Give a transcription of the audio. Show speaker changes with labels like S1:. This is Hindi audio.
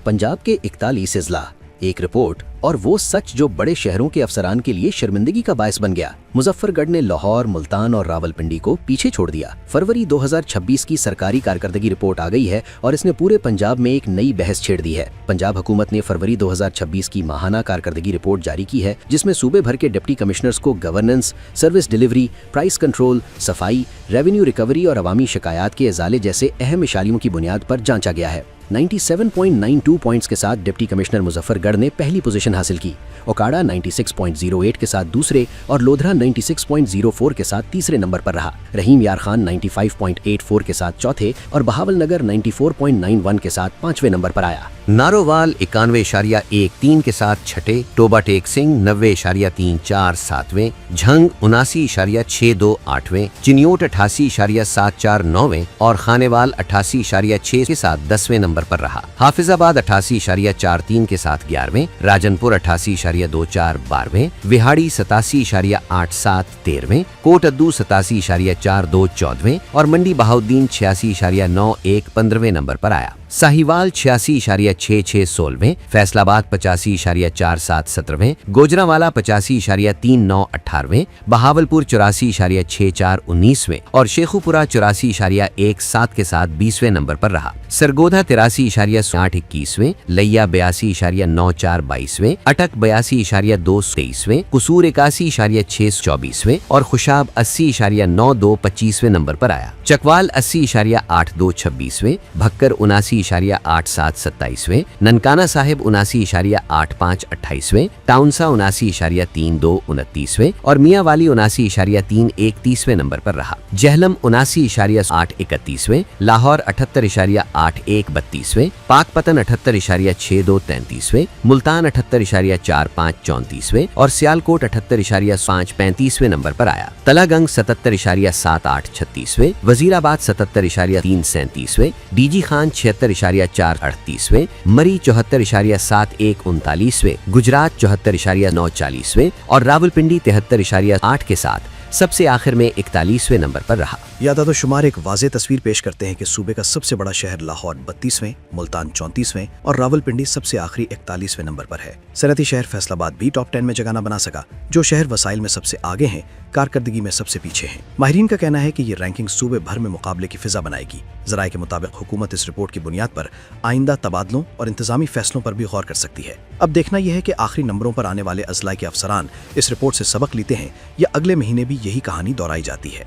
S1: पंजाब के 41 अजला, एक रिपोर्ट और वो सच जो बड़े शहरों के अफसरान के लिए शर्मिंदगी का बायस बन गया। मुजफ्फरगढ़ ने लाहौर, मुल्तान और रावलपिंडी को पीछे छोड़ दिया। फरवरी 2026 की सरकारी कारकर्दगी रिपोर्ट आ गई है और इसने पूरे पंजाब में एक नई बहस छेड़ दी है। पंजाब हुकूमत ने फरवरी 2026 की माहाना कारकर्दगी रिपोर्ट जारी की है, जिसमें सूबे भर के डिप्टी कमिश्नर्स को governance, service delivery, price control, सफाई, रेवेन्यू रिकवरी और अवामी शिकायत के इजाले जैसे अहम इशालियों की बुनियाद पर जांचा गया है। 97.92 पॉइंट्स के साथ डिप्टी कमिश्नर मुजफ्फरगढ़ ने पहली पोजीशन हासिल की। ओकाड़ा 96.08 के साथ दूसरे और लोधरा 96.04 के साथ तीसरे नंबर पर रहा। रहीम यार खान 95.84 के साथ चौथे और बहावलनगर 94.91 के साथ पांचवें नंबर पर आया।
S2: नारोवाल 91.13 के साथ छठे, टोबा टेक सिंह 90.34 सातवें, झंग 79.62 आठवें, चिन्योट 88.74 नौवें और खानेवाल 88.6 के साथ 10वें नंबर पर रहा। हाफिजाबाद 88.43 के साथ 11वें, राजनपुर 88.24 12वें, विहाड़ी 87.87 13वें, कोट अद्दू 87.42 14वें और मंडी बहाउद्दीन 86.91 15वें नंबर पर आया। साहिवाल 86.66 16वें, फैसलाबाद 85.47 17वें, गोजरावाला 85.39 18वें, बहावलपुर 84.64 19वें और शेखुपुरा 84.17 के साथ 20वें नंबर पर रहा। सरगोधा 83.8 21वें, लैया 82.94 22वें, अटक 82.2 23वें, कुसूर 81.6 24वें और खुशाब 80.92 25वें नंबर पर आया। चकवाल 80.82 26वें, भक्कर 79.87 27वें, ननकाना साहिब 79.85 28वें, टाउनसा 79.32 29वें और मियाँवाली 79.31 30वें नंबर पर रहा। जहलम 79.8 31वें, लाहौर 78.81 32वें, पाकपतन 78.62 33वें, मुल्तान 78.45 34वें और सियालकोट 78.5 35वें नंबर पर आया। तलागंग 77.78 36वें, वजीराबाद 77.3 37वें, डीजी खान 76.4 38वें, मरी 74.71 39वें, गुजरात 74.9 40वें और रावलपिंडी 73.8 के साथ सबसे आखिर में 41वें नंबर पर रहा।
S3: यादादोशुमार एक वाज़ेह तस्वीर पेश करते हैं कि सूबे का सबसे बड़ा शहर लाहौर 32वें, मुल्तान 34वें और रावलपिंडी सबसे आखिरी 41वें नंबर पर है। सनअती शहर फैसलाबाद भी टॉप 10 में जगह न बना सका। जो शहर वसाइल में सबसे आगे हैं, कारकर्दगी में सबसे पीछे हैं। माहिरीन का कहना है कि ये रैंकिंग सूबे भर में मुकाबले की फिजा बनाएगी। ज़राए के मुताबिक हुकूमत इस रिपोर्ट की बुनियाद पर आइंदा तबादलों और इंतजामी फैसलों पर भी गौर कर सकती है। अब देखना यह है कि आखिरी नंबरों पर आने वाले अजला के अफसरान इस रिपोर्ट से सबक लेते हैं या अगले महीने भी यही कहानी दोहराई जाती है।